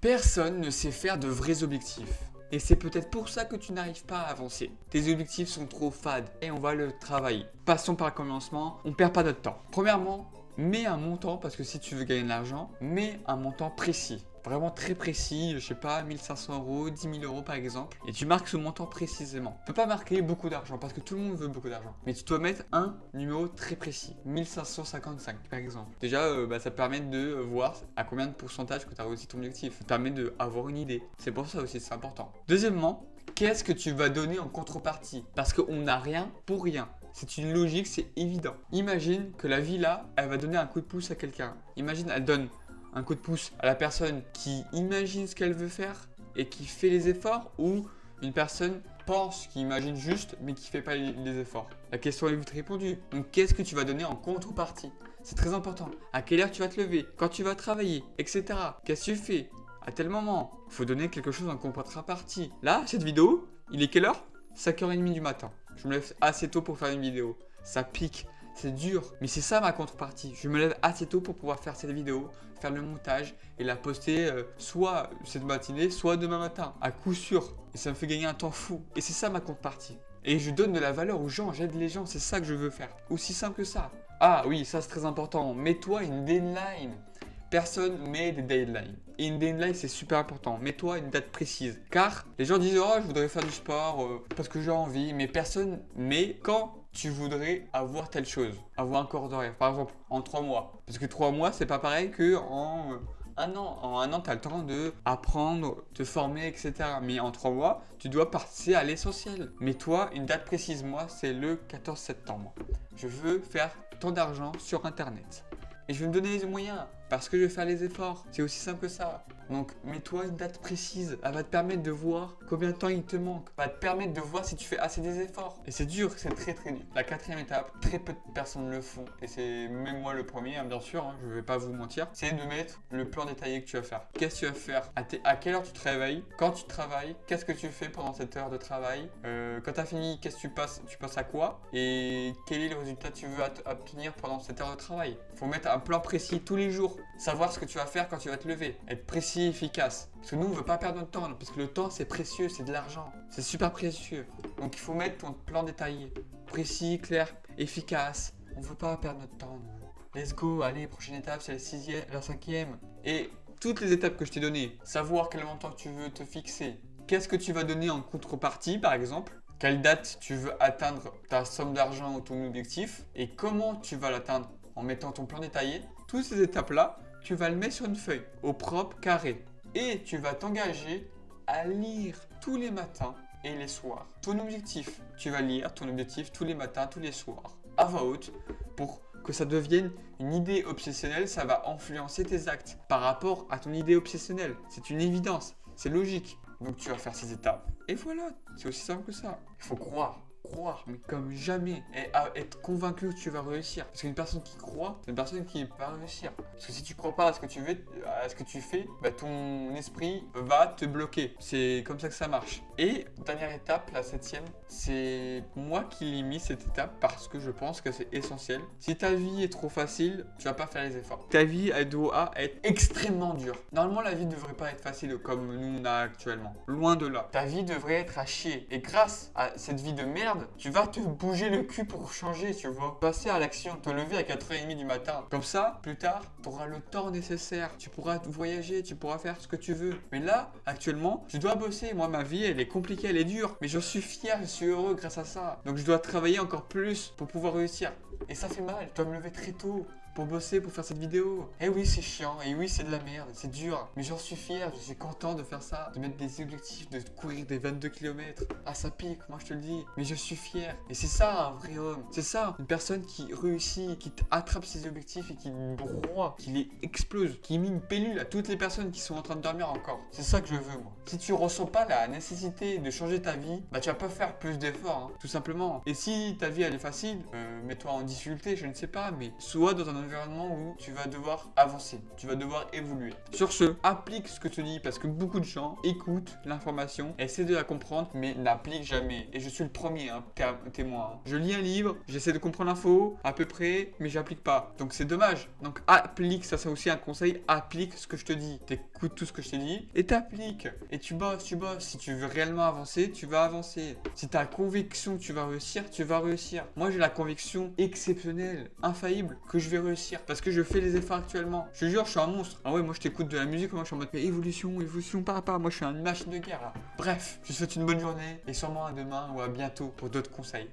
Personne ne sait faire de vrais objectifs. Et c'est peut-être pour ça que tu n'arrives pas à avancer. Tes objectifs sont trop fades et on va le travailler. Passons par le commencement, on ne perd pas notre temps. Premièrement, mets un montant, parce que si tu veux gagner de l'argent, mets un montant précis. Vraiment très précis, je sais pas, 1500 €, 10 000 € par exemple. Et tu marques ce montant précisément. Tu peux pas marquer beaucoup d'argent parce que tout le monde veut beaucoup d'argent. Mais tu dois mettre un numéro très précis. 1555 par exemple. Déjà, ça te permet de voir à combien de pourcentage que tu as réussi ton objectif. Ça te permet d'avoir une idée. C'est pour ça aussi, c'est important. Deuxièmement, qu'est-ce que tu vas donner en contrepartie? Parce qu'on n'a rien pour rien. C'est une logique, c'est évident. Imagine que la vie là, elle va donner un coup de pouce à quelqu'un. Imagine, elle donne un coup de pouce à la personne qui imagine ce qu'elle veut faire et qui fait les efforts, ou une personne pense, qui imagine juste mais qui fait pas les efforts. La question est vite répondue. Donc qu'est-ce que tu vas donner en contrepartie? C'est très important. À quelle heure tu vas te lever? Quand tu vas travailler? Etc. Qu'est-ce que tu fais? À tel moment? Il faut donner quelque chose en contrepartie. Là, cette vidéo, il est quelle heure? 5h30 du matin. Je me lève assez tôt pour faire une vidéo. Ça pique. C'est dur, mais c'est ça ma contrepartie. Je me lève assez tôt pour pouvoir faire cette vidéo, faire le montage et la poster soit cette matinée, soit demain matin, à coup sûr. Et ça me fait gagner un temps fou. Et c'est ça ma contrepartie. Et je donne de la valeur aux gens, j'aide les gens, c'est ça que je veux faire. Aussi simple que ça. Ah oui, ça c'est très important. Mets-toi une deadline. Personne met des deadlines. Et une deadline, c'est super important. Mets-toi une date précise. Car les gens disent « Oh, je voudrais faire du sport parce que j'ai envie. » Mais personne met quand tu voudrais avoir telle chose. Avoir un corps d'horaire. Par exemple, en 3 mois. Parce que 3 mois, c'est pas pareil que en un an. En un an, tu as le temps d'apprendre, te former, etc. Mais en 3 mois, tu dois passer à l'essentiel. Mets-toi une date précise. Moi, c'est le 14 septembre. Je veux faire tant d'argent sur Internet. Et je vais me donner les moyens, parce que je vais faire les efforts. C'est aussi simple que ça. Donc, mets-toi une date précise. Elle va te permettre de voir combien de temps il te manque. Elle va te permettre de voir si tu fais assez des efforts. Et c'est dur, c'est très très dur. La 4e étape, très peu de personnes le font. Et c'est même moi le premier, hein, bien sûr, hein, je ne vais pas vous mentir. C'est de mettre le plan détaillé que tu vas faire. Qu'est-ce que tu vas faire? À quelle heure tu te réveilles? Quand tu travailles? Qu'est-ce que tu fais pendant cette heure de travail? Quand tu as fini, qu'est-ce que tu passes? Tu passes à quoi? Et quel est le résultat que tu veux obtenir pendant cette heure de travail? Il faut mettre un plan précis tous les jours. Savoir ce que tu vas faire quand tu vas te lever. Être précis et efficace. Parce que nous, on ne veut pas perdre notre temps. Parce que le temps, c'est précieux, c'est de l'argent. C'est super précieux. Donc, il faut mettre ton plan détaillé. Précis, clair, efficace. On ne veut pas perdre notre temps. Nous. Let's go. Allez, prochaine étape, c'est la 5e. Et toutes les étapes que je t'ai données. Savoir quel montant tu veux te fixer. Qu'est-ce que tu vas donner en contrepartie, par exemple? Quelle date tu veux atteindre ta somme d'argent ou ton objectif? Et comment tu vas l'atteindre en mettant ton plan détaillé? Toutes ces étapes-là, tu vas le mettre sur une feuille, au propre carré. Et tu vas t'engager à lire tous les matins et les soirs. Ton objectif, tu vas lire ton objectif tous les matins, tous les soirs, à voix haute, pour que ça devienne une idée obsessionnelle. Ça va influencer tes actes par rapport à ton idée obsessionnelle. C'est une évidence, c'est logique. Donc tu vas faire ces étapes. Et voilà, c'est aussi simple que ça. Il faut croire, mais comme jamais, et à être convaincu que tu vas réussir. Parce qu'une personne qui croit, c'est une personne qui va réussir. Parce que si tu crois pas à ce que tu veux, à ce que tu fais, ton esprit va te bloquer. C'est comme ça que ça marche. Et dernière étape, la 7e, c'est moi qui l'ai mis cette étape parce que je pense que c'est essentiel. Si ta vie est trop facile, tu vas pas faire les efforts. Ta vie, elle doit être extrêmement dure. Normalement, la vie ne devrait pas être facile comme nous on a actuellement. Loin de là. Ta vie devrait être à chier. Et grâce à cette vie de merde, tu vas te bouger le cul pour changer, tu vois. Passer à l'action, te lever à 4h30 du matin. Comme ça, plus tard, tu auras le temps nécessaire. Tu pourras voyager, tu pourras faire ce que tu veux. Mais là, actuellement, je dois bosser. Moi, ma vie, elle est compliquée, elle est dure. Mais je suis fier, je suis heureux grâce à ça. Donc, je dois travailler encore plus pour pouvoir réussir. Et ça fait mal. Je dois me lever très tôt pour bosser, pour faire cette vidéo. Et oui, c'est chiant, et oui, c'est de la merde, c'est dur. Mais j'en suis fier, je suis content de faire ça, de mettre des objectifs, de courir des 22 km. Ah, ça pique, moi je te le dis. Mais je suis fier. Et c'est ça un vrai homme. C'est ça, une personne qui réussit, qui attrape ses objectifs et qui broie, qui les explose, qui met une pilule à toutes les personnes qui sont en train de dormir encore. C'est ça que je veux, moi. Si tu ressens pas la nécessité de changer ta vie, bah tu vas pas faire plus d'efforts, hein, tout simplement. Et si ta vie elle est facile, mets-toi en difficulté, je ne sais pas, mais sois dans un environnement où tu vas devoir avancer, tu vas devoir évoluer. Sur ce, applique ce que je te dis parce que beaucoup de gens écoutent l'information, essaient de la comprendre, mais n'appliquent jamais. Et je suis le premier témoin. Je lis un livre, j'essaie de comprendre l'info à peu près, mais j'applique pas. Donc c'est dommage. Donc applique, ça c'est aussi un conseil, applique ce que je te dis. T'écoutes tout ce que je te dis et t'appliques. Et tu bosses. Si tu veux réellement avancer, tu vas avancer. Si tu as conviction que tu vas réussir, tu vas réussir. Moi j'ai la conviction exceptionnelle, infaillible, que je vais réussir parce que je fais les efforts actuellement. Je te jure, je suis un monstre. Ah ouais, moi je t'écoute de la musique, moi je suis en mode évolution, papa. Moi je suis une machine de guerre là. Bref, je te souhaite une bonne journée et sûrement à demain ou à bientôt pour d'autres conseils.